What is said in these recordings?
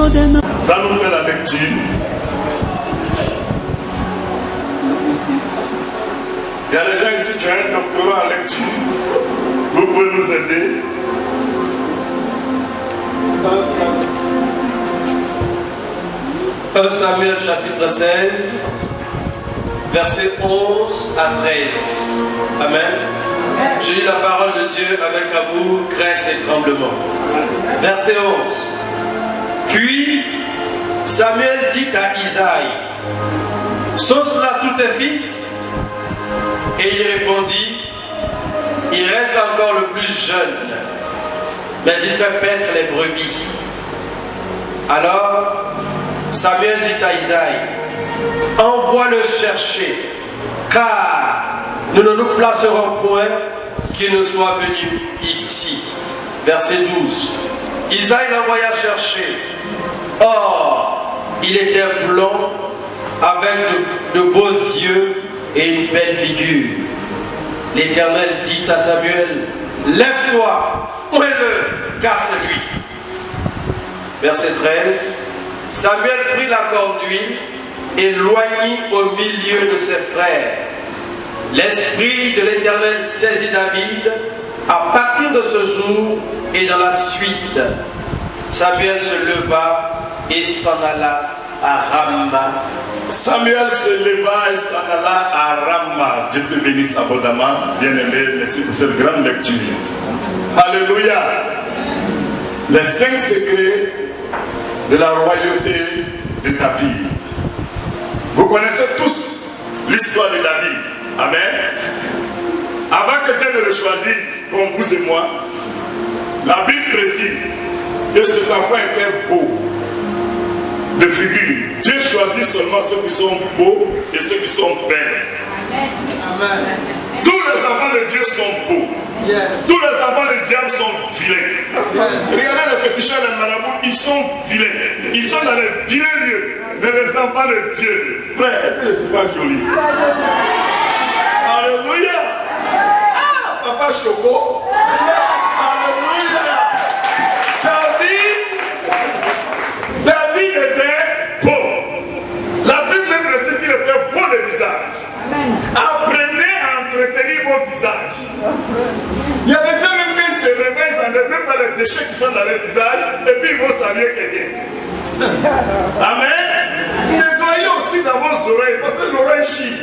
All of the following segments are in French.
Va nous faire la lecture. Il y a des gens ici qui ont un doctorat en lecture. Vous pouvez nous aider. Samuel chapitre 16, versets 11 à 13. Amen. Je lis la parole de Dieu avec amour, crainte et tremblement. Verset 11. Puis Samuel dit à Isaïe, sont cela tous tes fils? Et il répondit, il reste encore le plus jeune, mais il fait paître les brebis. Alors Samuel dit à Isaïe, envoie-le chercher, car nous ne nous placerons point qu'il ne soit venu ici. Verset 12. Isaïe l'envoya chercher. Or, il était blond, avec de beaux yeux et une belle figure. L'Éternel dit à Samuel, lève-toi, ouais-le, car c'est lui. Verset 13. Samuel prit la corde d'huile et loignit au milieu de ses frères. L'Esprit de l'Éternel saisit David à partir de ce jour et dans la suite. Samuel se leva et s'en alla à Ramah. Samuel se leva et s'en alla à Ramah. Dieu te bénisse abondamment, bien-aimé. Merci pour cette grande lecture. Alléluia. Les 5 secrets de la royauté de David. Vous connaissez tous l'histoire de David. Amen. Avant que Dieu ne le choisisse, comme vous et moi, la Bible précise que cet enfant était beau de figure. Dieu choisit seulement ceux qui sont beaux et ceux qui sont belles. Amen. Tous les enfants de Dieu sont beaux. Yes. Tous les enfants du diable sont vilains. Yes. Regardez les féticheurs, les marabouts, ils sont vilains. Ils sont dans les vilains lieux. Mais les enfants de Dieu, frère, est-ce que c'est pas joli? Alléluia. Papa Choco. Alléluia. David était beau. La Bible même précise qu'il était beau de visage. Apprenez à entretenir vos visages. Il y a des gens même quand ils se réveillent, ils n'enlèvent même pas les déchets qui sont dans leur visage et puis ils vont saluer quelqu'un. Amen. Nettoyez aussi dans vos oreilles parce que l'oreille chie.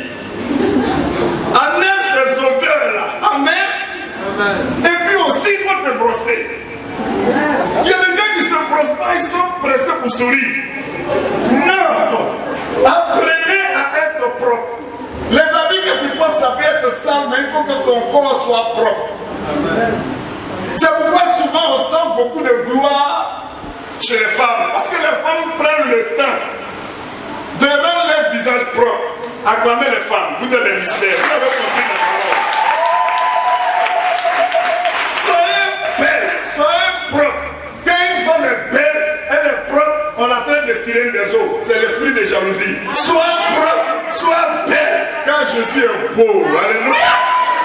Enlève ces odeurs-là. Amen. Amen. Et puis aussi, il faut te brosser. Il y a des gens qui ne se brossent pas, ils sont pressés pour sourire. Non. Apprenez à être propre. Les habits que tu portes, ça peut être sale, mais il faut que ton corps soit propre. C'est pourquoi souvent on sent beaucoup de gloire chez les femmes. Parce que les femmes prennent le temps de rendre leur visage propre. Acclamez les femmes, vous êtes des mystères. Vous avez compris la parole. Soyez belles, soyez propres. Quand une femme est belle, elle est propre, on la traite de sirène des eaux. C'est l'esprit de jalousie. Sois propre, sois belle. Quand Jésus est beau, alléluia.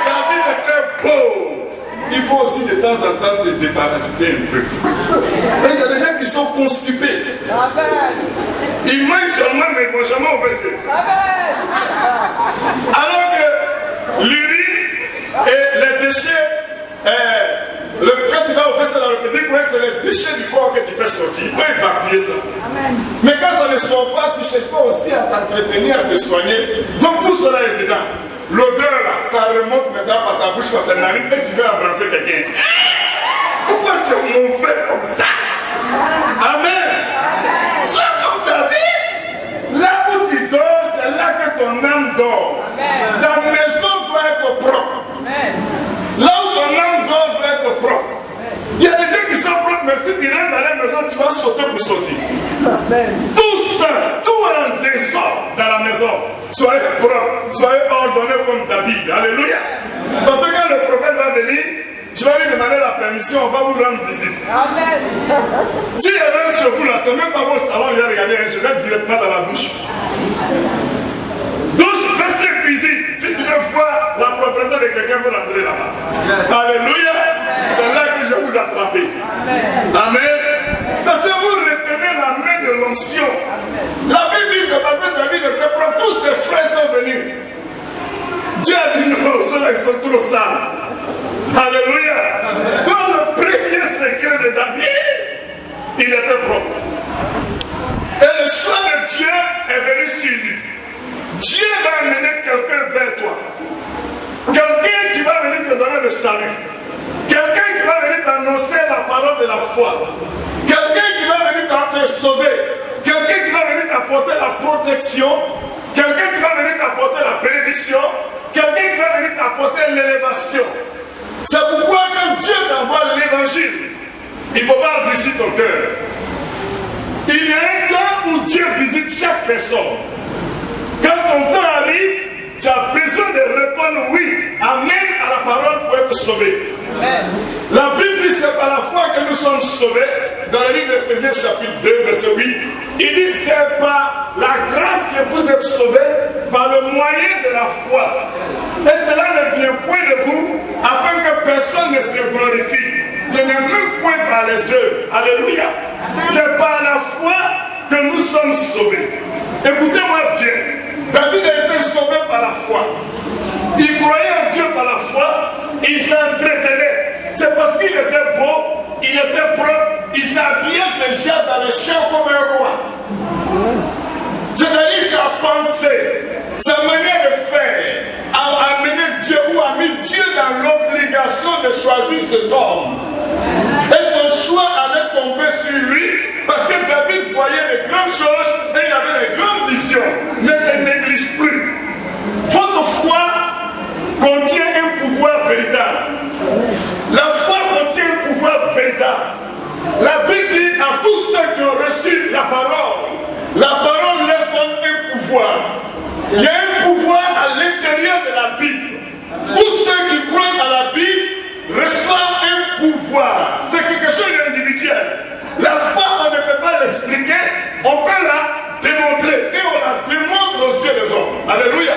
David était beau. Il faut aussi de temps en temps te déparasiter un peu. Mais il y a des gens qui sont constipés. Ils mangent seulement, mais ils ne vont jamais au WC. Alors que l'urine et les déchets, quand tu vas au WC, c'est les déchets du corps que tu fais sortir. Il faut évacuer ça. Mais quand ça ne sort pas, tu ne cherches pas aussi à t'entretenir, à te soigner. Donc tout cela est dedans. L'odeur là, ça remonte maintenant par ta bouche, par ta narine, et tu veux embrasser quelqu'un. Pourquoi tu es mauvais comme ça? Amen. Sois comme David. Là où tu dors, c'est là que ton âme dort. Ta maison doit être propre. Là où ton âme dort doit être propre. Il y a des gens qui sont propres, mais si tu rentres dans la maison, tu vas sauter pour sortir. Tout ça, tout en désordre dans la maison. Soyez propres, soyez ordonnés comme David. Alléluia. Parce que quand le prophète va venir, je vais lui demander la permission, on va vous rendre visite. Amen. Si il y a même chez vous là, c'est même pas vos salons, il y a regarder, je vais directement dans la douche. Douche, WC, cuisine. Si tu veux voir la propriété de quelqu'un, vous rentrez là-bas. Yes. Alléluia. C'est là que je vais vous attraper. Amen. Amen. Parce que vous retenez la main ils sont trop sales. Alléluia. Dans le premier secret de David, il était propre. Et le choix de Dieu est venu sur lui. Dieu va amener quelqu'un vers toi. Quelqu'un qui va venir te donner le salut. Quelqu'un qui va venir t'annoncer la parole de la foi. Quelqu'un qui va venir te sauver. Quelqu'un qui va venir t'apporter la protection. Quelqu'un qui va venir t'apporter la bénédiction. Quelqu'un qui va venir t'apporter l'élévation. C'est pourquoi quand Dieu t'envoie l'évangile, il ne faut pas visiter ton cœur. Il y a un temps où Dieu visite chaque personne. Quand ton temps arrive, tu as besoin de répondre oui, amen à la parole pour être sauvé. Amen. La Bible dit c'est par la foi que nous sommes sauvés. Dans le livre d'Éphésiens chapitre 2, verset 8, il dit c'est par la grâce que vous êtes sauvés, par le moyen de la foi. Et cela ne vient point de vous, afin que personne ne se glorifie. Ce n'est même point par les œuvres. Alléluia. C'est par la foi que nous sommes sauvés. Écoutez-moi bien. David a été sauvé par la foi. Il croyait en Dieu par la foi. Il s'entretenait. C'est parce qu'il était beau, il était propre, il s'habillait déjà dans les champs comme un roi. C'est-à-dire sa pensée, sa manière de faire a amené Dieu ou a mis Dieu dans l'obligation de choisir cet homme. Et son choix allait tomber sur lui parce que David voyait de grandes choses et il avait de grandes visions. Ne te néglige plus. Votre foi contient un pouvoir véritable. La foi contient un pouvoir véritable. La Bible dit à tous ceux qui ont reçu la parole leur donne un pouvoir. Il y a un pouvoir à l'intérieur de la Bible. Tous ceux qui croient à la Bible reçoivent un pouvoir. C'est quelque chose d'individuel. La foi, on ne peut pas l'expliquer, on peut la démontrer. Et on la démontre aux yeux des hommes. Alléluia.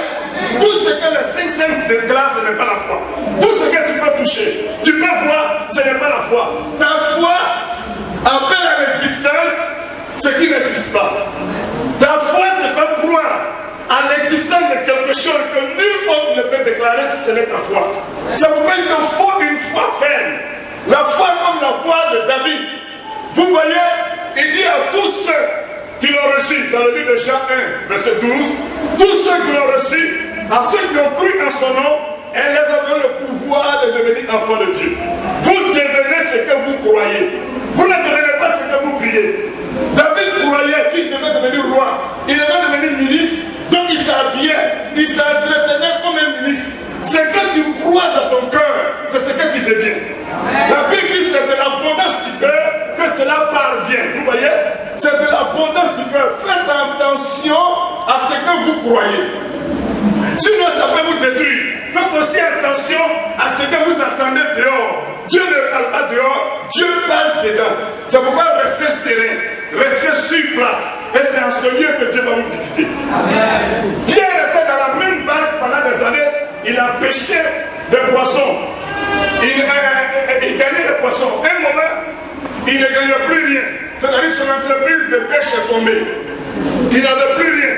Tout ce que les 5 sens de glace, ce n'est pas la foi. Tout ce que tu peux toucher, tu peux voir, ce n'est pas la foi. Ta foi appelle à l'existence ce qui n'existe pas. Ta foi te fait croire à l'existence de quelque chose que nul autre ne peut déclarer si ce n'est ta foi. C'est pourquoi il te faut une foi ferme. La foi comme la foi de David. Vous voyez, il dit à tous ceux qui l'ont reçu, dans le livre de Jean 1, verset 12, tous ceux qui l'ont reçu, à ceux qui ont cru en son nom, elle les a donné le pouvoir de devenir enfants de Dieu. Vous devenez ce que vous croyez. Vous ne devenez pas ce que vous priez. David croyait qu'il devait devenir roi. Il devait devenir ministre. Donc il s'habillait, il s'entretenait comme un ministre. Ce que tu crois dans ton cœur, c'est ce que tu deviens. La Bible dit c'est de l'abondance du cœur que cela parvient. Vous voyez? C'est de l'abondance du cœur. Faites attention à ce que vous croyez. Sinon ça peut vous détruire. Faites aussi attention à ce que vous attendez dehors. Dieu ne parle pas dehors, Dieu parle dedans. C'est pourquoi restez serein, restez sur place. Et c'est en ce lieu que Dieu va vous visiter. Amen. Pierre était dans la même barque pendant des années. Il a pêché des poissons. Il gagnait des poissons. Un moment, il ne gagnait plus rien. C'est-à-dire son entreprise de pêche est tombée. Il n'avait plus rien.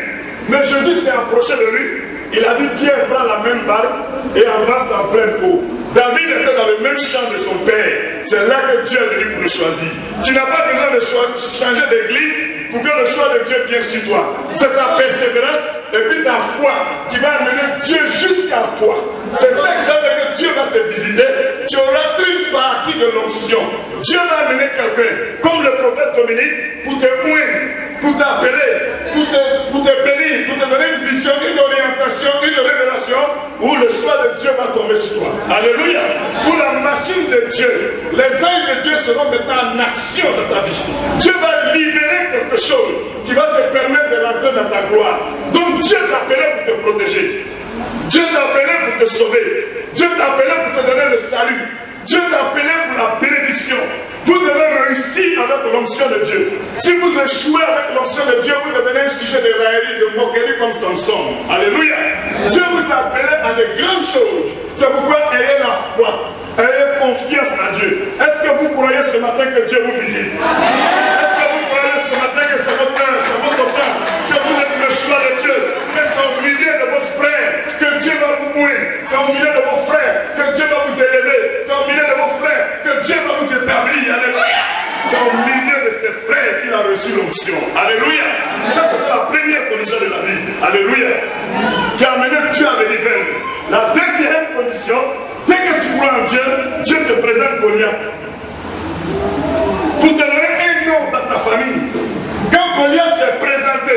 Mais Jésus s'est approché de lui. Il a dit, Pierre, prends la même barque et avance en pleine eau. David était dans le même champ de son père. C'est là que Dieu est venu pour le choisir. Tu n'as pas besoin de changer d'église pour que le choix de Dieu vienne sur toi. C'est ta persévérance et puis ta foi qui va amener Dieu jusqu'à toi. C'est ça que Dieu va te visiter. Tu auras une partie de l'onction. Dieu va amener quelqu'un, comme le prophète Dominique, pour te oindre, pour t'appeler, pour te bénir, pour te donner une vision, une orientation, une révélation, où le choix de Dieu va tomber sur toi. Alléluia. Pour la machine de Dieu, les anges de Dieu seront maintenant en action dans ta vie. Dieu va libérer quelque chose qui va te permettre de rentrer dans ta gloire. Donc Dieu t'a appelé pour te protéger. Dieu t'a appelé pour te sauver. Dieu t'a appelé pour te donner le salut. Dieu t'a appelé pour la bénédiction. Vous devez réussir avec l'onction de Dieu. Si vous échouez avec l'onction de Dieu, vous devenez un sujet de raillerie, de moquerie comme Samson. Alléluia. Dieu vous a appelé à de grandes choses. C'est pourquoi ayez la foi. Ayez confiance à Dieu. Est-ce que vous croyez ce matin que Dieu vous visite? Est-ce que vous croyez ce matin que c'est votre heure, c'est votre temps, que vous êtes le choix de Dieu, que c'est au milieu de vos frères que Dieu va vous mourir, c'est au milieu de vos frères Goliath. Pour te donner un nom dans ta famille. Quand Goliath s'est présenté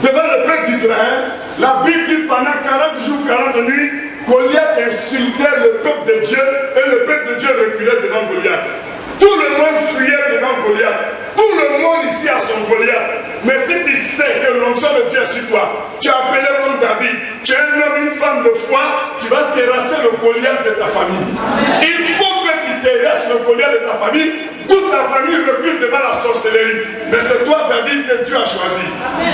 devant le peuple d'Israël, la Bible dit pendant 40 jours, 40 nuits, Goliath insultait le peuple de Dieu et le peuple de Dieu reculait devant Goliath. Tout le monde fuyait devant Goliath. Tout le monde ici a son Goliath. Mais si tu sais que l'onction de Dieu est sur toi, tu as appelé comme David, tu es un homme, une femme de foi, tu vas terrasser le Goliath de ta famille. Il faut que tu terrasses le Goliath de ta famille. Toute ta famille recule devant la sorcellerie. Mais c'est toi, David, que Dieu a choisi.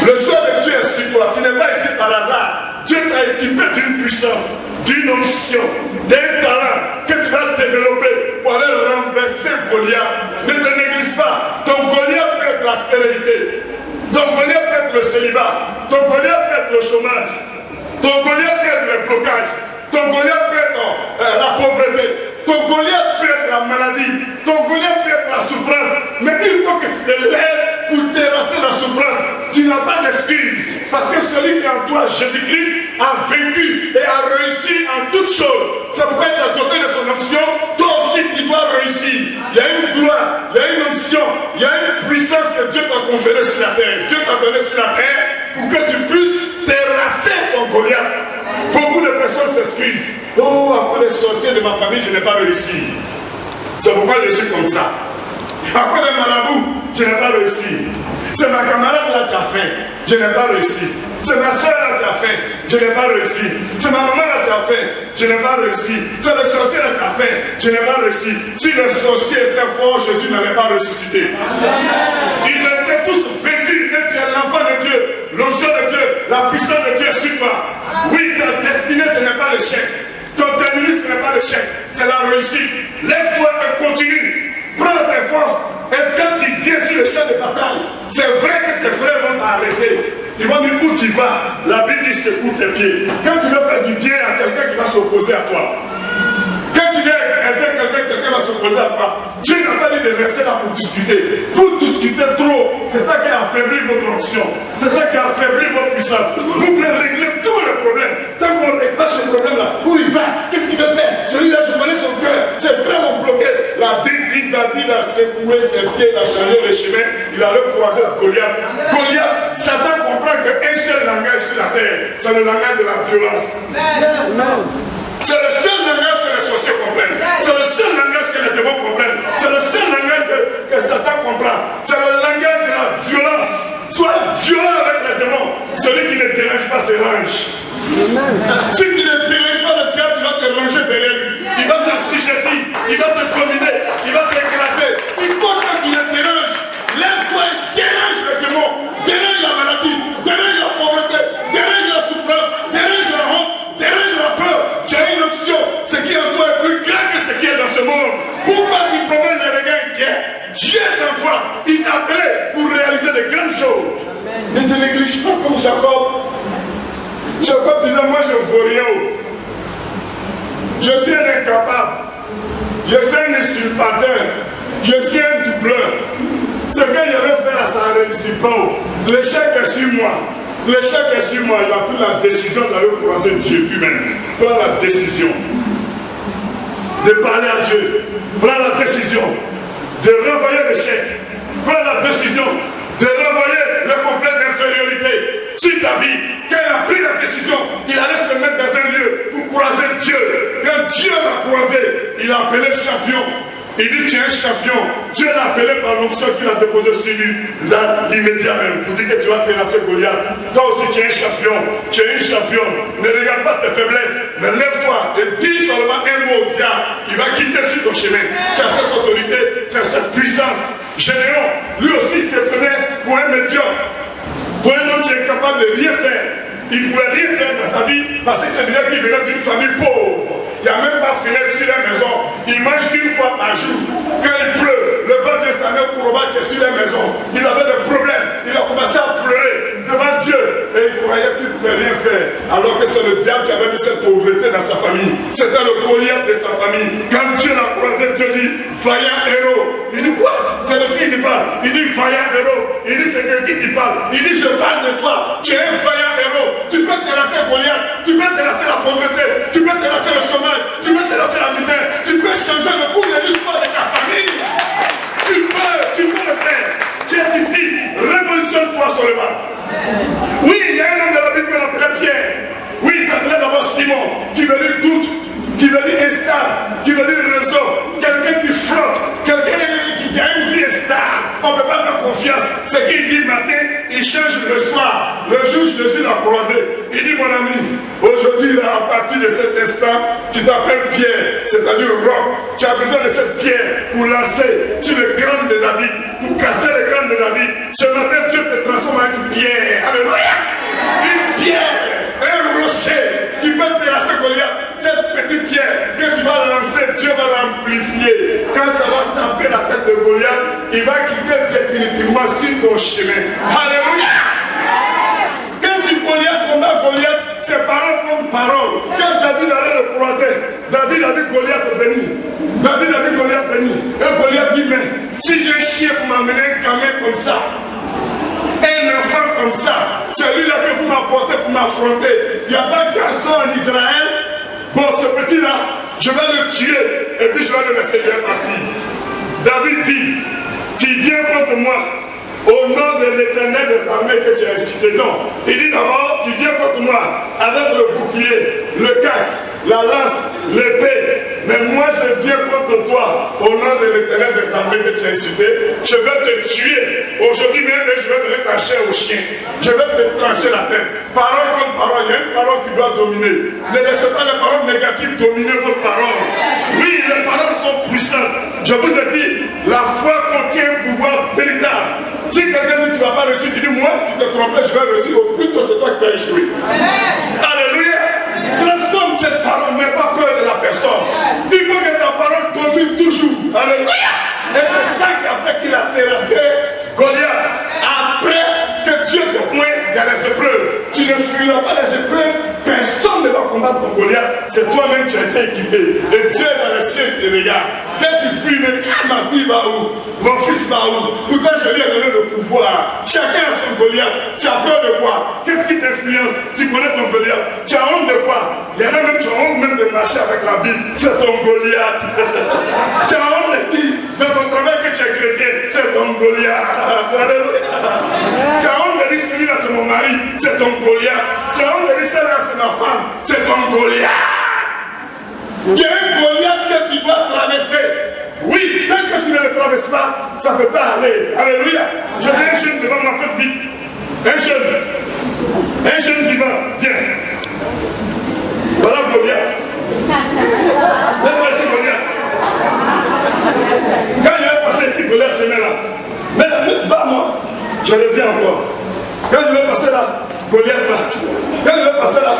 Le choix de Dieu est sur toi. Tu n'es pas ici par hasard. Dieu t'a équipé d'une puissance, d'une onction, d'un talent que tu vas développer pour aller renverser Goliath. Ne te néglige pas. Ton Goliath peut être la stérilité. Ton Goliath peut être le célibat. Ton Goliath peut être le chômage. Ton Goliath peut être le blocage. Ton Goliath peut être la pauvreté. Ton Goliath peut être la maladie. Ton Goliath peut être la souffrance. Mais il faut que tu te lèves pour terrasser la souffrance. Tu n'as pas d'excuse. Parce que celui qui est en toi, Jésus-Christ, a vaincu et a réussi en toutes choses. C'est pourquoi il t'a doté de son onction. Toi aussi, tu dois réussir. Il y a une gloire, il y a une onction, il y a une puissance que Dieu t'a conférée sur la terre. Dieu t'a donné sur la terre pour que tu puisses terrasser ton Goliath. Beaucoup de personnes s'excusent. Oh, à cause des sorciers de ma famille, je n'ai pas réussi. C'est pourquoi je suis comme ça. À cause des marabouts, je n'ai pas réussi. C'est ma camarade là qui a fait. Je n'ai pas réussi. C'est ma soeur là qui a fait. Je n'ai pas réussi. C'est ma maman là qui a fait. Je n'ai pas réussi. C'est le sorcier là qui a fait. Je n'ai pas réussi. Si le sorcier était fort, Jésus n'allait pas ressusciter. Ils étaient tous vêtus. Et tu es l'enfant de Dieu, l'onction de Dieu, la puissance de Dieu sur toi. Oui, ta destinée, ce n'est pas l'échec. Ton terminus, ce n'est pas l'échec. C'est la réussite. Lève-toi et continue. Prends tes forces. Et quand tu viens sur le champ de bataille, c'est vrai que tes frères vont t'arrêter. Ils vont dire où tu vas. La Bible dit secoue tes pieds. Quand tu veux faire du bien à quelqu'un qui va s'opposer à toi, quand tu viens aider quelqu'un va s'opposer à toi, Dieu n'a pas dit de rester là pour discuter. Vous discutez trop. C'est ça qui a affaibli votre onction. C'est ça qui a affaibli votre puissance. Vous voulez régler tous les problèmes. Tant qu'on ne règle pas ce problème-là, où il va? Qu'est-ce qu'il veut faire? Celui-là, je connais son cœur. C'est vraiment bloqué. La dit David a secoué ses pieds, il a changé le chemin. Il a le croisé à Goliath. Goliath, Satan comprend qu'un seul langage sur la terre, c'est le langage de la violence. C'est le seul langage que les sorciers comprennent. C'est le seul langage que les démons comprennent. C'est le seul langage que Satan comprend. C'est le langage de la violence. Sois violent avec les démons. Celui qui ne dérange pas se range. Si tu ne déranges pas le diable, tu vas te ranger derrière lui. Il va t'assujettir, il va te dominer, il va t'écraser. Il faut que tu le déranges. Lève-toi et dérange le démon. Dérange la maladie, dérange la pauvreté, dérange la souffrance, dérange la honte, dérange la peur. Tu as une option. Ce qui est en toi est plus grand que ce qui est dans ce monde. Pourquoi tu promènes les regards inquiets? Dieu est en toi. Il t'a appelé pour réaliser de grandes choses. Ne te néglige pas comme Jacob. Jacob disait, moi je ne vaux rien. Je suis un incapable. Je suis un usurpateur. Je suis un doubleur. Ce que je vais faire, ça ne réussit pas. L'échec est sur moi. L'échec est sur moi. Il a pris la décision d'aller croiser Dieu lui-même. Prends la décision de parler à Dieu. Prends la décision de renvoyer l'échec. Prends la décision de renvoyer le complexe d'infériorité sur ta vie. Quand il a pris la décision, il allait se mettre dans un lieu pour croiser Dieu. Quand Dieu l'a croisé, il a appelé champion. Il dit tu es un champion. Dieu l'a appelé par l'onction qu'il a déposé sur lui, là, l'immédiat même, pour dire que tu vas terrasser Goliath. Toi aussi tu es un champion. Tu es une championne. Ne regarde pas tes faiblesses, mais lève-toi et dis seulement un mot au diable. Il va quitter sur ton chemin. Tu as cette autorité, tu as cette puissance. Gédéon, lui aussi il se prenait pour un médiocre. Pour un homme qui est capable de rien faire. Il ne pouvait rien faire dans sa vie parce que c'est déjà qu'il venait d'une famille pauvre. Il n'y a même pas fenêtre sur la maison. Il mange une fois par jour. Quand il pleut, le vent de sa mère courbache sur la maison. Il avait des problèmes. Il a commencé à pleurer devant Dieu. Et il croyait qu'il ne pouvait rien faire. Alors que c'est le diable qui avait mis cette pauvreté dans sa famille. C'était le Goliath de sa famille. Quand Dieu l'a croisé, Dieu dit, vaillant héros. Il dit quoi? C'est le qui qui parle. Il dit vaillant héros. Il dit c'est quelqu'un qui parle. Il dit je parle de toi. Tu es un vaillant héros. Tu peux terrasser Goliath. Tu peux terrasser la pauvreté. Tu peux terrasser le chômage. Tu peux terrasser la misère. Tu peux changer le cours de l'histoire. il change le soir. Le jour, Jésus l'a croisé. Il dit, mon ami, aujourd'hui, là, à partir de cet instant, tu t'appelles Pierre, c'est-à-dire roc. Tu as besoin de cette pierre pour lancer sur le crâne de David, pour casser le crâne de David. Ce matin, Dieu te transforme en une pierre. Alléluia. Une pierre, un rocher qui peut terrasser Goliath. Cette petite pierre que tu vas lancer, Dieu va l'amplifier. Quand ça va taper la tête de Goliath, il va quitter définitivement sur ton chemin. Alléluia. Quand tu combats Goliath, c'est parole contre parole. Quand David allait le croiser, David a dit Goliath béni. David a dit Goliath béni. Et Goliath dit, mais si j'ai un chien pour m'amener un gamin comme ça, un enfant comme ça, celui-là que vous m'apportez pour m'affronter, il n'y a pas de garçon en Israël. Bon, ce petit-là, je vais le tuer et puis je vais le laisser bien partir. David dit, tu viens contre moi au nom de l'Éternel des armées que tu as incité. Non, il dit d'abord, tu viens contre moi avec le bouclier, le casque, la lance, l'épée. Mais moi je viens contre toi au nom de l'Éternel des armées que tu as incité. Je vais te tuer. Aujourd'hui même, je vais donner ta chair au chien. Je vais te trancher la tête. Parole contre parole, il y a une parole qui doit dominer. Ne laissez pas les paroles négatives dominer votre parole. Oui, les paroles sont puissantes. Je vous ai dit, la foi contient un pouvoir véritable. Si quelqu'un dit tu ne vas pas réussir, tu dis moi, tu te trompes, je vais réussir, au plus tôt c'est toi qui vas échouer. Alléluia. Transforme cette parole, n'aie pas peur de la personne. Il faut que ta parole domine toujours. Alléluia. Et c'est ça qui a fait qu'il a terrassé Goliath. Après que Dieu te pointe, il y a les épreuves. Tu ne fuiras pas les épreuves. Personne ne va combattre ton Goliath. C'est toi-même qui as été équipé. Et Dieu est dans les cieux qui te regarde. Quand tu fuis, mais ma fille va où? Mon fils va où? Pourtant, je lui ai donné le pouvoir. Chacun a son Goliath. Tu as peur de quoi? Qu'est-ce qui t'influence? Tu connais ton Goliath. Tu as honte de quoi? Il y en a même qui ont honte même de marcher avec la Bible. C'est ton Goliath. Tu as honte de qui? Dans ton travail que tu es chrétien. C'est ton Goliath. Tu as honte de dire celui-là c'est mon mari. C'est ton Goliath. Tu as honte de dire celle-là c'est ma femme. C'est ton Goliath. Il y a un Goliath que tu dois traverser. Oui, tant que tu ne le traverses pas, ça ne peut pas aller. Alléluia. Je veux un jeune devant ma fête vite. Un jeune vivant, viens. Voilà Goliath. Voilà ce Goliath. Quand je vais passer ici, Goliath se met là. Mais la bas moi, je reviens encore. Quand je vais passer là, Goliath là. Quand je vais passer là,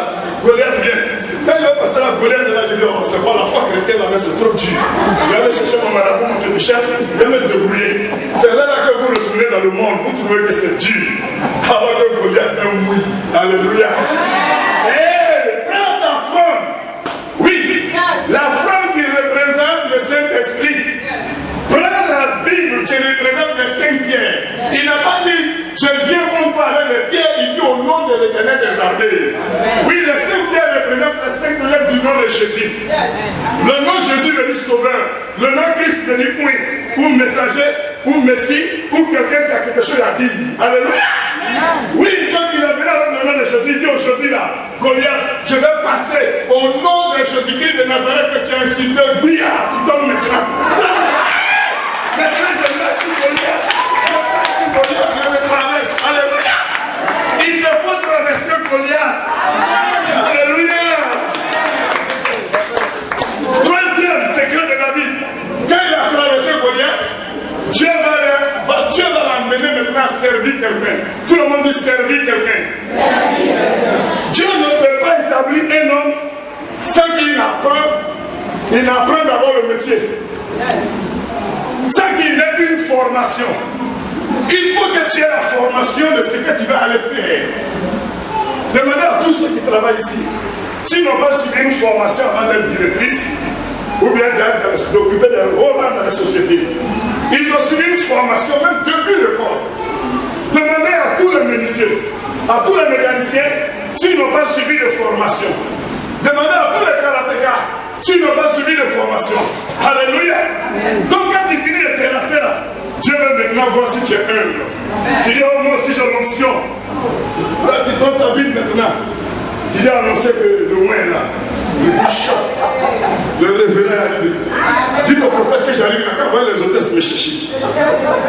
Goliath vient. Quand je vais passer là, Goliath là, je dis, oh, c'est pas la foi chrétienne là, mais c'est trop dur. Je vais aller chercher mon marabout, mon féticheur, je vais me débrouiller. C'est là que vous retournez dans le monde, vous trouvez que c'est dur. Alors que Goliath est oui. Alléluia. Hey, prends ta fronde. Oui, la fronde qui représente le Saint-Esprit. Prends la Bible qui représente les 5 pierres. Il n'a pas dit, je viens contre toi avec les pierres, il dit au nom de l'Éternel des armées. Oui, les 5 pierres représentent les 5 lettres du nom de Jésus. Le nom Jésus veut dire sauveur. Le nom Christ veut dire point, ou messager, ou messie, ou quelqu'un qui a quelque chose à dire. Alléluia. Oui, quand il a venu avec le nom de Jésus, il dit aujourd'hui là, Goliath, je vais passer au nom de Jésus-Christ de Nazareth que tu as insulté. Oui, tu donnes maintenant. Maintenant, je laisse Goliath. Je le traverse. Alléluia. Il te faut traverser Goliath. Alléluia. Troisième secret de David. Quand il a traversé Goliath, Dieu va l'emmener maintenant à servir quelqu'un. Tout le monde dit servir quelqu'un. Dieu ne peut pas établir un homme sans qu'il apprend d'abord le métier. Sans qu'il ait une formation. Il faut que tu aies la formation de ce que tu vas aller faire. Demandez à tous ceux qui travaillent ici. S'ils n'ont pas suivi une formation avant d'être directrice, ou bien d'occuper des rôles dans la société, ils ont suivi une formation même depuis l'école. Demandez à tous les menuisiers, à tous les mécaniciens, s'ils n'ont pas suivi de formation. Demandez à tous les karatékas, s'ils n'ont pas suivi de formation. Alléluia. Donc quand tu finis de terrasser là, Dieu veut maintenant voir si tu es humble. Tu dis, oh moi aussi j'ai l'onction. Là tu prends ta Bible maintenant. Tu dis annoncer que le moins là, le bishop, le révérend est arrivé. Dis au prophète que j'arrive là, quand les hôtesses me cherchent.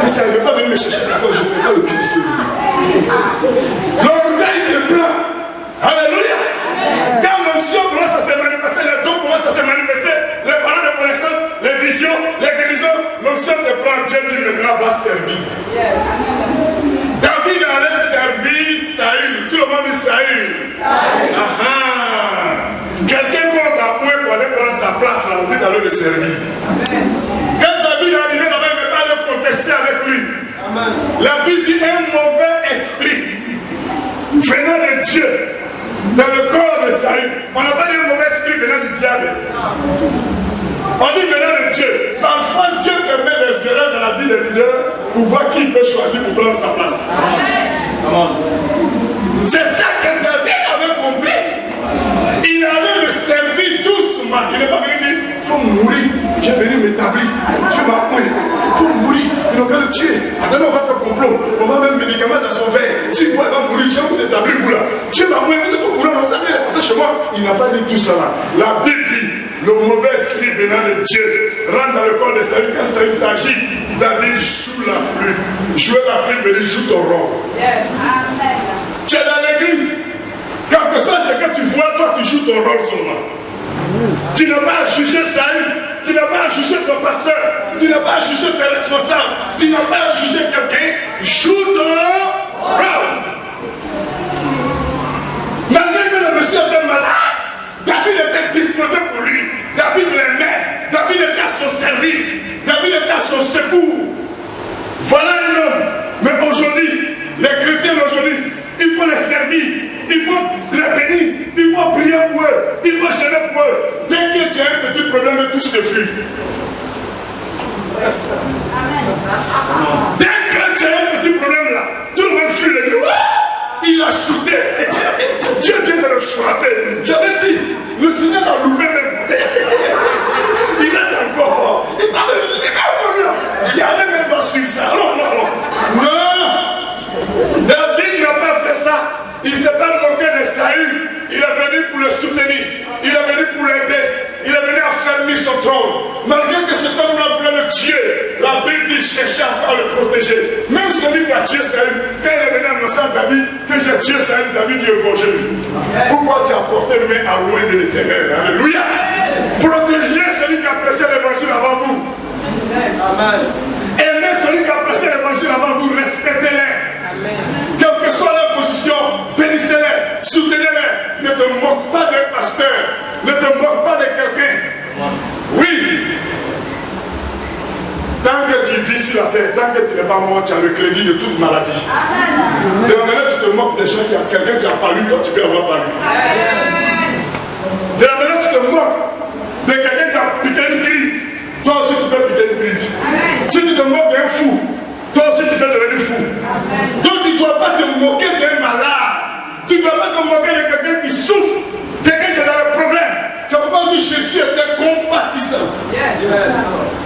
Que si elle ne veut pas venir me chercher, d'accord, je ne fais pas le pied de celui. L'orgueil te prend. Alléluia. Quand l'onction commence à se manifester, les dons commencent à se manifester, les paroles de connaissance, les visions, les guérisons, l'onction te prend. Dieu dit maintenant va servir. David allait servir Saül. Tout le monde dit Saül. Quelqu'un compte à point pour aller prendre sa place là, on dit d'aller le servir. Quand David est arrivé là-bas, il ne peut pas le contester avec lui. La Bible dit un mauvais esprit venant de Dieu dans le corps de Saül. On n'a pas dit un mauvais esprit venant du diable. On dit venant de Dieu. Parfois Dieu permet des erreurs dans la vie des leaders pour voir qui peut choisir pour prendre sa place. C'est ça que David avait compris. Il allait le servir doucement. Il n'est pas venu dire il faut mourir. Viens venir m'établir. Dieu m'a appoint. Il faut mourir. Il n'a qu'à le tuer. Attendez, on va faire complot. On va mettre médicaments dans son verre. Si il va mourir, je vais vous établir vous là. Dieu m'a appoint. Vous êtes au courant. Ça vient de passer chez moi. Il n'a pas dit tout ça là. La Bible dit le mauvais esprit venant de Dieu rentre dans le corps de Saül. Quand Saül s'agit, David joue la flûte. Jouer la flûte, mais il joue ton rôle. Tu es dans l'église. Quelque chose, c'est que tu vois, toi, tu joues ton rôle seulement. Tu n'as pas à juger Saül, tu n'as pas à juger ton pasteur, tu n'as pas à juger tes responsables, tu n'as pas à juger quelqu'un. Joue ton rôle. Malgré que le monsieur était malade, David était disposé pour lui. David l'aimait. David était à son service. David était à son secours. Voilà un homme. Mais aujourd'hui, les chrétiens d'aujourd'hui, il faut les servir. Il faut les bénir. Il faut prier pour eux. Il faut gêner pour eux. Dès que tu as un petit problème, tout se fuit. Dès que tu as un petit problème là, tout le monde fuit les gens. Il a shooté. Dieu vient de le frapper. J'avais dit, le Seigneur a loupé même. Il reste encore. Il va encore. Il allait même pas suivre ça. Non. David n'a pas fait ça. Il ne s'est pas moqué de Saül. Il est venu pour le soutenir. Il est venu pour l'aider. Il est venu affermir son trône. Malgré que cet homme-là voulait le tuer, la Bible dit chercher encore à le protéger. Même celui qui a tué Saül, quand il est venu annoncer à David que j'ai tué Saül, David dit égorgez lui. Pourquoi tu as porté le main à loin de l'Éternel? Alléluia. Protégez celui qui a prêché l'évangile avant vous. Amen. Aimez celui qui a prêché l'évangile avant vous, respectez-les. Quelle que soit leur position, bénissez-les, soutenez-les. Ne te moque pas d'un pasteur, ne te moque pas de quelqu'un. Oui. Tant que tu vis sur la terre, tant que tu n'es pas mort, tu as le crédit de toute maladie. De la manière tu te moques des gens, tu as quelqu'un qui n'a pas lu, toi tu peux avoir pas lu. De la manière tu te moques de quelqu'un qui a piqué une crise, toi aussi tu peux piquer une crise. Si tu te moques d'un fou, toi aussi tu peux devenir fou. Donc tu ne dois pas te moquer d'un malade. Tu ne dois pas te moquer de quelqu'un qui souffre, quelqu'un qui est dans le problème. C'est pourquoi on dit Jésus était compatissant.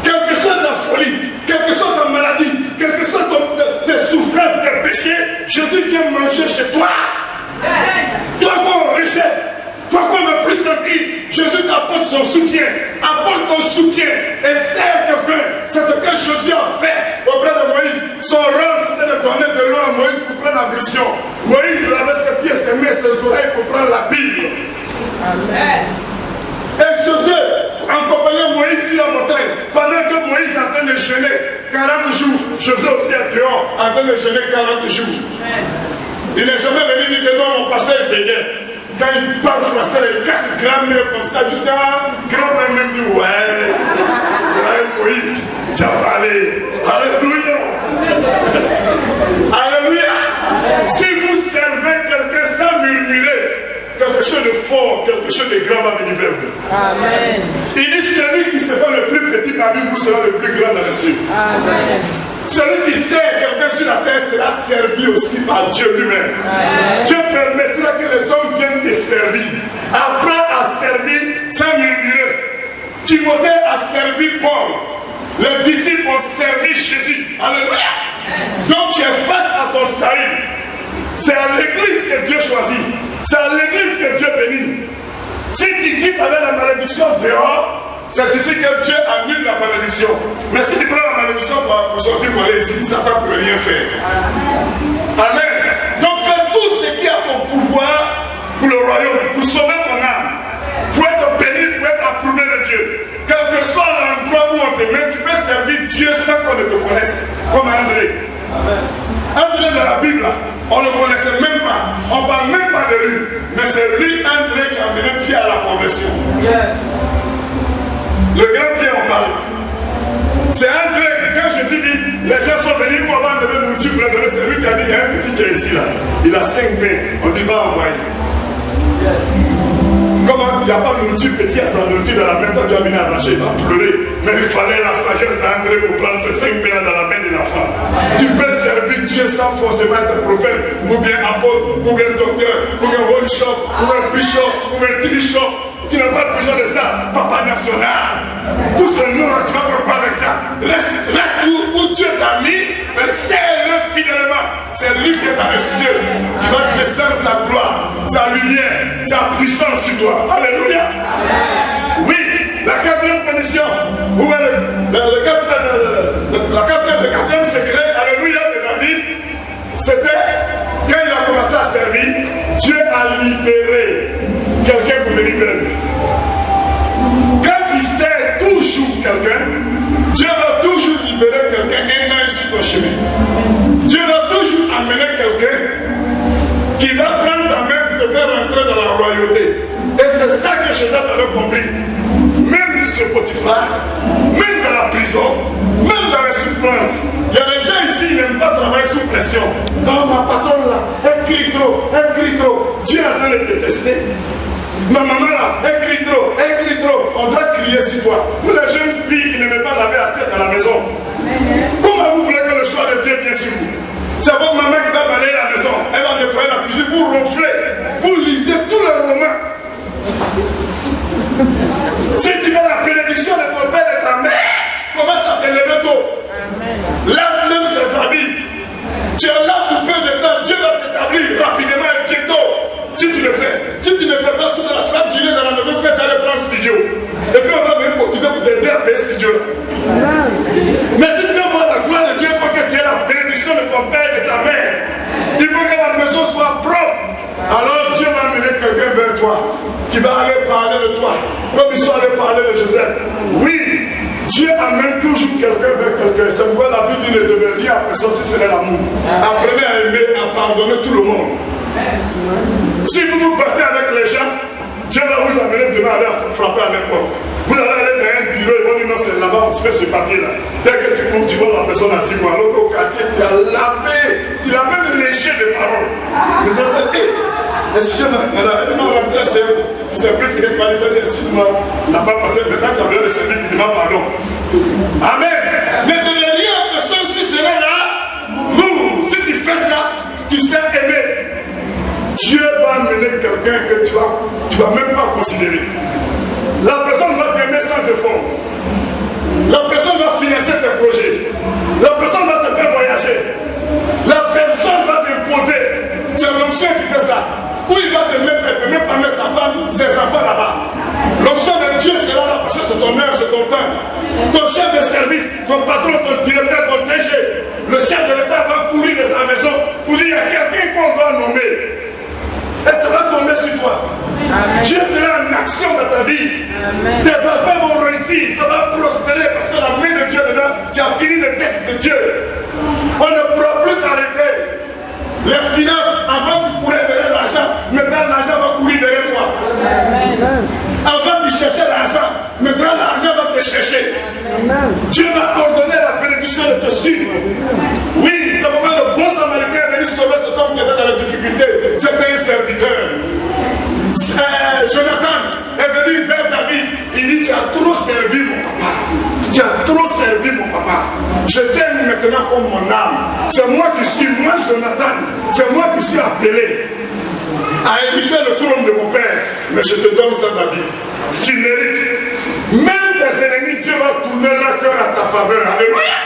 Quelle que soit ta folie, quelle que soit ta maladie, quelle que soit tes souffrances, tes péchés, Jésus vient manger chez toi. Toi qu'on rejette, toi qu'on ne plus sentir, Jésus t'apporte son soutien, apporte ton soutien et sert quelqu'un. C'est ce que Jésus a fait auprès de Moïse. Son rôle c'était de donner de l'eau à Moïse pour prendre l'ablution. Moïse lavait ses pieds, ses mains, ses oreilles pour prendre la Bible. Amen. Et Jésus accompagnait Moïse sur la montagne. Pendant que Moïse est en train de jeûner 40 jours, Jésus aussi est dehors en train de jeûner 40 jours. Il n'est jamais venu dire que non, mon pasteur est béguin. Quand il parle français, il casse grand-mère comme ça, jusqu'à grand-mère même dit ouais, Moïse, tu as parlé. Alléluia. Alléluia. Si vous servez quelqu'un sans murmurer, quelque chose de fort, quelque chose de grand va venir vers vous. Amen. Il dit celui qui sera le plus petit parmi vous sera le plus grand dans les cieux. Amen. Celui qui sert quelqu'un sur la terre sera servi aussi par Dieu lui-même. Dieu permettra que les hommes viennent te servir. Apprends à servir sans murmurer. Timothée a servi Paul. Les disciples ont servi Jésus. Alléluia. Donc tu es face à ton salut. C'est à l'église que Dieu choisit. C'est à l'église que Dieu bénit. Si tu quittes avec la malédiction dehors, c'est ici que Dieu annule la malédiction. Mais si tu prends la malédiction pour sortir pour aller ici, Satan ne peut rien faire. Amen. Dieu sans qu'on ne te connaisse, comme André. André dans la Bible, on ne le connaissait même pas. On ne parle même pas de lui. Mais c'est lui, André, qui a amené Pierre à la conversion. Yes. Le grand Pierre, on parle. C'est André, quand Jésus dit, les gens sont venus pour avoir de la nourriture pour la donner, c'est lui qui a dit, il y a un petit qui est ici là. Il a 5 pains, on dit va envoyer. Yes. Comment il n'y a pas de nourriture, petit à sa nourriture dans la main, quand tu as amené à marcher, il va pleurer. Mais il fallait la sagesse d'André pour prendre ces 5 pains dans la main de la femme. Tu peux servir Dieu sans forcément être prophète, ou bien apôtre, ou bien docteur, ou bien holy shop, ou bien bishop, ou bien bishop. Tu n'as pas besoin de ça, papa national. Tout ce nom-là, tu vas faire quoi avec ça? Reste où Dieu t'a mis, mais serre-le fidèlement. C'est lui qui est dans les cieux, qui va descendre sa gloire, sa lumière, sa puissance sur toi. Alléluia. Oui, la quatrième condition, ou le quatrième secret, alléluia, de David, c'était quand il a commencé à servir, Dieu a libéré quelqu'un pour venir vers lui. Quand il sert toujours quelqu'un, Dieu va toujours libérer quelqu'un et non sur ton chemin. Dieu va toujours amener quelqu'un qui va prendre ta main pour te faire rentrer dans la royauté. Et c'est ça que Jésus avait compris. Même sur Potiphar, même dans la prison, même dans les souffrances. Il y a des gens ici qui n'aiment pas travailler sous pression. Oh, ma patronne là, elle crie trop, elle crie trop. Dieu a dû le détester. Ma maman là, elle crie trop, elle crie trop. On doit crier sur toi. Pour les jeunes filles qui n'aiment pas laver assiette à la maison, comment vous voulez que le choix de Dieu vienne sur vous? C'est votre maman qui va balayer la maison. Elle va nettoyer la cuisine, vous ronflez. Vous lisez tous les romans. Si tu veux la bénédiction de ton père et de ta mère, commence à te lever tôt. Lave même ses habits. Tu es là pour peu de temps. Dieu va t'établir rapidement et bientôt. Si tu le fais. Si tu ne fais pas tout ça, tu vas dîner dans la maison, tu vas aller prendre ce studio. Et puis on va venir cotiser pour t'aider à payer ce studio. Mais si tu veux voir la gloire de Dieu, il faut que tu aies la bénédiction de ton père et de ta mère. Il faut que la maison soit propre. Alors Dieu va amener quelqu'un vers toi qui va aller parler de toi, comme ils sont allés parler de Joseph. Oui, Dieu amène toujours quelqu'un vers quelqu'un. C'est pourquoi la Bible dit ne devait rien à personne si ce n'est l'amour. Apprenez à aimer, à pardonner tout le monde. Si vous partez avec les gens, Dieu va vous amener demain à aller frapper à n'importe. Vous allez aller dans un bureau, ils vont dire non, c'est là-bas, on se fait ce papier-là. Dès que tu cours, tu vois la personne assise, alors au quartier, tu as lavé, tu as même léché des paroles. Mais tu vas dire, excusez-moi, madame, elle m'a rentré, tu sais plus ce que tu vas lui dire, excuse-moi, n'a pas passé, maintenant tu as besoin de servir, tu demandes pardon. Amen. Ne donnez rien à personne si ce n'est là. Nous, si tu fais ça, tu sais aimer. Dieu va amener quelqu'un que tu vas même pas considérer. La personne va t'aimer sans effort. La personne va financer tes projets. La personne va te faire voyager. La personne va t'imposer. C'est l'onction qui fait ça. Où il va te mettre, il ne peut même pas mettre sa femme, ses enfants là-bas. L'onction de Dieu sera là parce que c'est ton heure, c'est ton temps. Ton chef de service, ton patron, ton directeur, ton DG, le chef de l'État va courir de sa maison pour dire il y a quelqu'un qu'on doit nommer. Et ça va tomber sur toi. Amen. Dieu sera en action dans ta vie. Amen. Tes enfants vont réussir, ça va prospérer parce que la main de Dieu dedans, tu as fini le test de Dieu. On ne pourra plus t'arrêter. Les finances, avant tu courais derrière l'argent, maintenant l'argent va courir derrière toi. Amen. Avant tu cherchais l'argent, maintenant l'argent va te chercher. Amen. Dieu va ordonner la bénédiction de te suivre. Oui, c'est pourquoi le bon samaritain est venu sauver cet homme qui était dans la difficulté. C'était un serviteur. Jonathan est venu vers David. Il dit, tu as trop servi mon papa. Tu as trop servi mon papa. Je t'aime maintenant comme mon âme. C'est moi qui suis, moi Jonathan. C'est moi qui suis appelé à éviter le trône de mon père. Mais je te donne ça, David. Tu mérites. Même tes ennemis, Dieu va tourner leur cœur à ta faveur. Alléluia.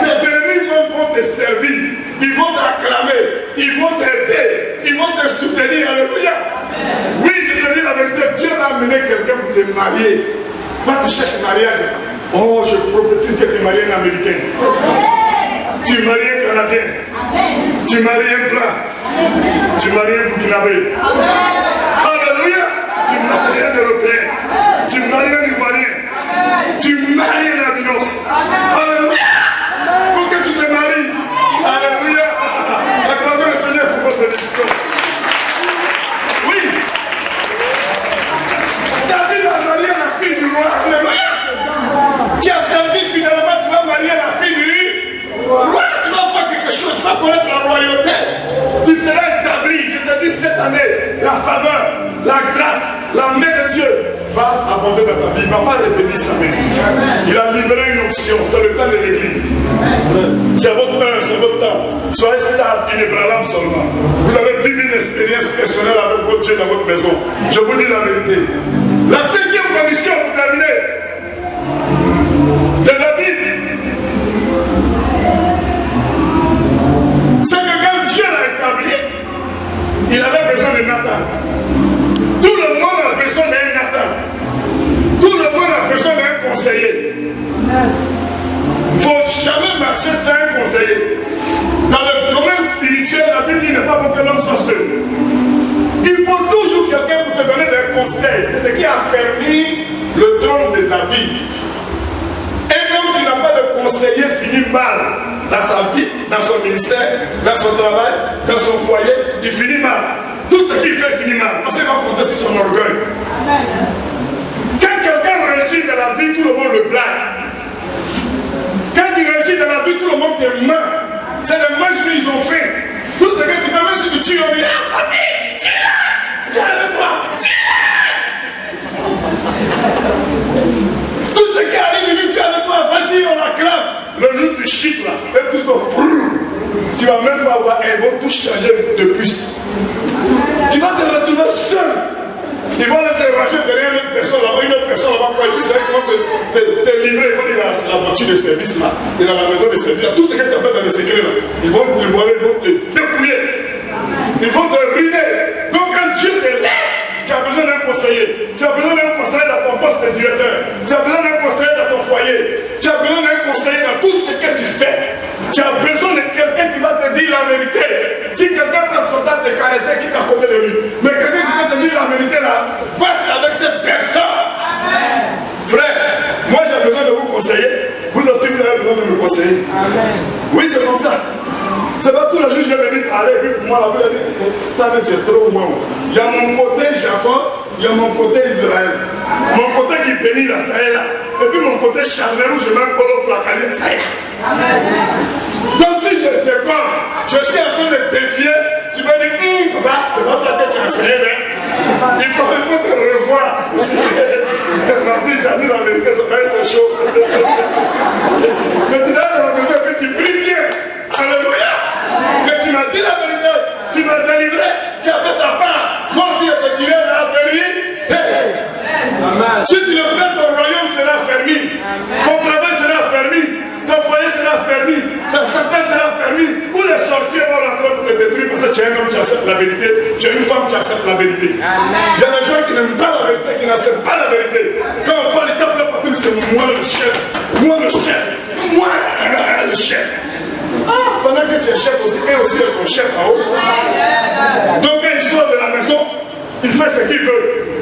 Tes ennemis vont te servir. Ils vont t'acclamer. Ils vont t'aider. Ils vont te soutenir. Alléluia. Oui, je te dis la vérité. Dieu va amener quelqu'un pour te marier. Va te chercher mariage. Oh, je prophétise que tu maries un Américain. Tu maries un Canadien. Tu maries un blanc. Tu maries un Burkinabé. Alléluia. Tu maries un Européen. Tu maries un Ivoirien. Tu maries un Albinos. Alléluia. le temps de l'église. C'est votre heure, c'est votre temps. Soyez stable, inébranlable seulement. Vous avez vécu une expérience personnelle avec votre Dieu dans votre maison. Je vous dis la vérité. La cinquième condition pour terminer de David, c'est que quand Dieu l'a établi, il avait besoin de Nathan. Tout le monde a besoin d'un Nathan. Tout le monde a besoin d'un conseiller. Il ne faut jamais marcher sans un conseiller. Dans le domaine spirituel, la Bible dit n'est pas pour que l'homme soit seul. Il faut toujours quelqu'un pour te donner des conseils. C'est ce qui a fermé le trône de David. Un homme qui n'a pas de conseiller finit mal dans sa vie, dans son ministère, dans son travail, dans son foyer. Il finit mal. Tout ce qu'il fait finit mal. Parce qu'il va compter sur son orgueil. Quand quelqu'un réussit dans la vie, tout le monde le blague. Quand il réussit dans la vie, tout le monde te ment. C'est le match qu'ils ont fait. Tout ce que tu fais, même si tu tues, on dit ah, vas-y, tue-le, viens avec moi, tue-le. Tout ce qui arrive, il dit tu es avec moi, vas-y, on l'acclame. Le jour tu chites là, et tout ça, tu vas même pas avoir, ils vont tout changer de plus. Tu vas te retrouver seul. Ils vont laisser ranger derrière une personne là-bas, une autre personne là-bas, quoi. Et puis c'est vrai qu'ils vont te livrer, ils vont dire la voiture de service là, et dans la maison de service là, tout ce que tu as fait dans les secrets là, ils vont te voler, ils vont te dépouiller, ils vont te ruiner. Donc quand Dieu te lève, tu as besoin d'un conseiller, tu as besoin d'un conseiller dans ton poste de directeur, tu as besoin d'un conseiller dans ton foyer, tu as besoin d'un conseiller dans tout ce que tu fais. Tu as besoin de quelqu'un qui va te dire la vérité. Si quelqu'un passe son temps de te caresser, qui est à côté de lui. Mais quelqu'un qui va te dire la vérité là, passe avec cette personne. Amen. Frère, moi j'ai besoin de vous conseiller. Vous aussi vous avez besoin de me conseiller. Amen. Oui, c'est comme ça. C'est pas tous les jours que je vais venir parler. Et puis pour moi, la Bible dit, tu es trop loin. Il y a mon côté Jacob, il y a mon côté Israël. Mon côté qui bénit la Sahel. Et puis mon côté charnel où je mets Polo Placalier Sahel. Donc si je te comme, je suis en train de te défier, tu me dis, papa, c'est pas ça que tu as enseigné, mais il faut te revoir. Ma fille, j'ai dit la vérité, c'est chaud. Mais tu es dans la maison et puis tu pries bien. Alléluia. Mais tu m'as dit la vérité, tu m'as délivré, tu as fait ta part. Moi aussi, je te dirai la vérité. Amen. Si tu le fais, ton royaume sera fermé. Ton travail sera fermé. Ton foyer sera fermé, ta santé sera fermée. Où les sorciers vont rentrer pour te détruire parce que tu es un homme qui accepte la vérité, tu es une femme qui accepte la vérité. Amen. Il y a des gens qui n'aiment pas la vérité, qui n'acceptent pas la vérité. Quand on parle, ils tapent la partie, c'est moi le chef, moi le chef, moi le chef. Ah, pendant que tu es chef aussi, et aussi est ton chef en haut. Donc quand il sort de la maison, il fait ce qu'il veut.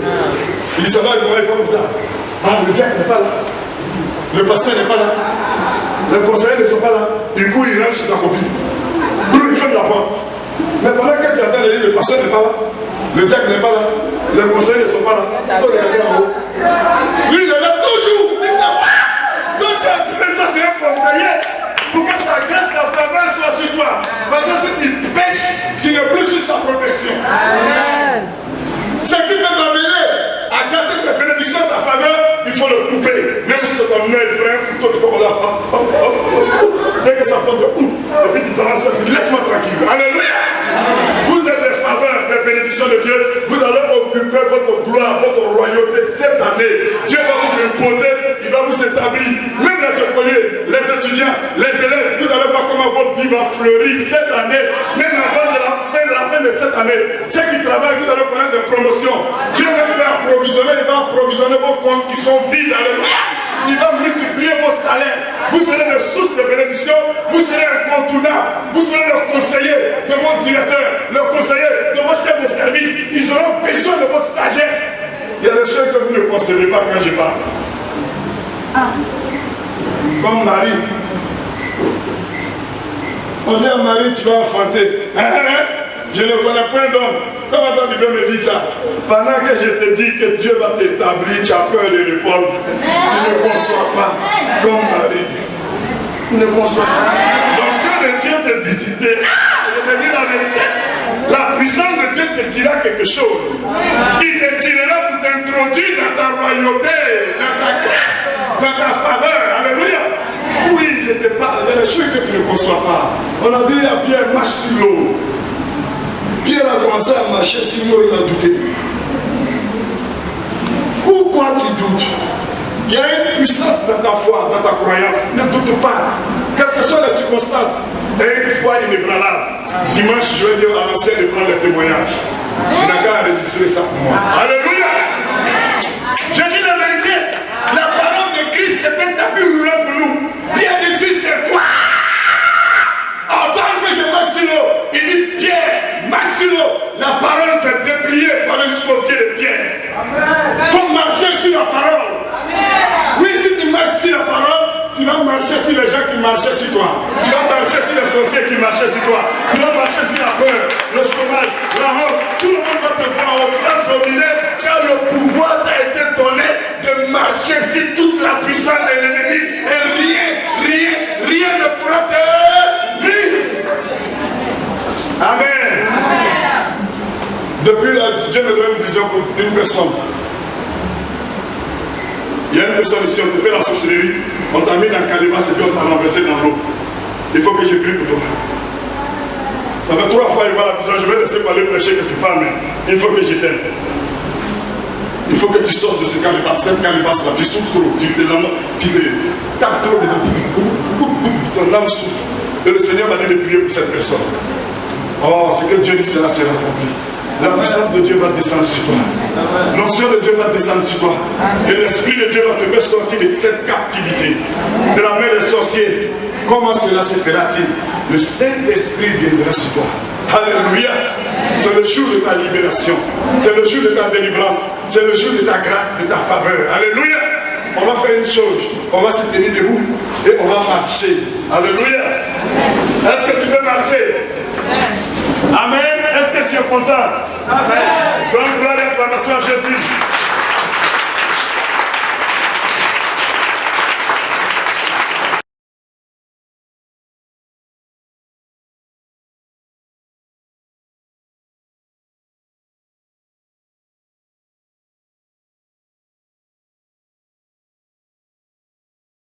Il dit ça va, il va comme ça. Ah, le diable n'est pas là. Le pasteur n'est pas là. Les conseillers ne sont pas là. Du coup, il rentre chez sa copine. Il ferme la porte. Mais pendant que tu attends, le pasteur n'est pas là. Le diable n'est pas là. Les conseillers ne sont pas là. Donc, regardez en haut. Lui, il est là toujours. Donc, tu as besoin d'un conseiller pour que sa grâce, sa faveur soit sur toi. Parce que si tu pêches, tu n'es plus sur sa protection. Amen. Ce qui peut t'amener à garder tes bénédictions, ta faveur, il faut le couper. Même si c'est ton œil, prends un couteau, tu peux là. Dès que ça tombe, et puis tu balances ça, tu dis laisse-moi tranquille. Alléluia. Vous êtes des faveurs, des bénédictions de Dieu. Vous allez occuper votre gloire, votre royauté cette année. Dieu va vous imposer, il va vous établir. Même les écoliers, les étudiants, les élèves, vous allez voir comment votre vie va fleurir cette année. Même avant de la fin de cette année, ceux qui travaillent, vous allez connaître des promotions. Dieu va vous approvisionner, il va approvisionner vos comptes qui sont vides. Alléluia. Il va multiplier vos salaires. Vous serez des sources de bénédiction. Vous serez incontournables. Vous serez le conseiller de votre directeur, le conseiller de votre chef de service. Ils auront besoin de votre sagesse. Il y a des choses que vous ne concevez pas quand je parle. Comme Marie. On dit à Marie, tu vas enfanter. Je ne connais point d'homme. Comment ta Bible me dit ça? Pendant que je te dis que Dieu va t'établir, tu as peur de répondre. Tu ne conçois pas comme Marie. Tu ne conçois pas. Donc si le Dieu te visiter, je te dis la vérité, la puissance de Dieu te dira quelque chose. Il te tirera pour t'introduire dans ta royauté, dans ta grâce, dans ta faveur. Alléluia. Oui, des choses que tu ne conçois pas. On a dit à Pierre, marche sur l'eau. Pierre a commencé à marcher sur l'eau, il a douté. Pourquoi tu doutes? Il y a une puissance dans ta foi, dans ta croyance. Ne doute pas. Quelles que soient les circonstances. Et une fois inébranlable. Dimanche, je vais dire à l'ancien de prendre le témoignage. Il n'a qu'à enregistrer ça pour moi. Alléluia. Je dis la vérité. La parole de Christ est un tapis roulant pour nous. Pierre dessus, c'est toi. Entends que je marche sur l'eau. Il dit Pierre, marche sur l'eau. La parole s'est dépliée par le jusqu'au pied de Pierre. Il faut marcher sur la parole. Oui, si tu marches sur la parole, tu vas marcher sur les gens qui marchaient sur toi. Tu vas marcher sur les sorciers qui marchaient sur toi. Tu vas marcher sur la peur, le chômage, la honte. Tout le monde va te voir au plan dominé car le pouvoir t'a été donné de marcher sur toute la puissance de l'ennemi. Et rien ne pourra te nuire. Amen. Depuis là, Dieu me donne une vision pour une personne. Il y a une personne ici, on te fait la sorcellerie, on t'a mis dans le calebasse et puis on t'a renversé dans l'eau. Il faut que je prie pour toi. Ça fait 3 fois il voit la vision, je vais laisser parler prêcher quelque part, mais il faut que je t'aide. Il faut que tu sortes de ce calebasse, cette calebasse là, tu souffres trop, tu tapes trop dedans, ton âme souffre. Et le Seigneur m'a dit de prier pour cette personne. Oh, ce que Dieu dit, cela sera accompli. La puissance de Dieu va descendre sur toi. L'onction de Dieu va descendre sur toi. Et l'Esprit de Dieu va te faire sortir de cette captivité, de la main des sorciers. Comment cela se fera-t-il? Le Saint-Esprit viendra sur toi. Alléluia. C'est le jour de ta libération. C'est le jour de ta délivrance. C'est le jour de ta grâce, de ta faveur. Alléluia. On va faire une chose. On va se tenir debout et on va marcher. Alléluia. Est-ce que tu veux marcher? Amen. Est-ce que tu es content? Amen. Donne gloire et acclamation à Jésus.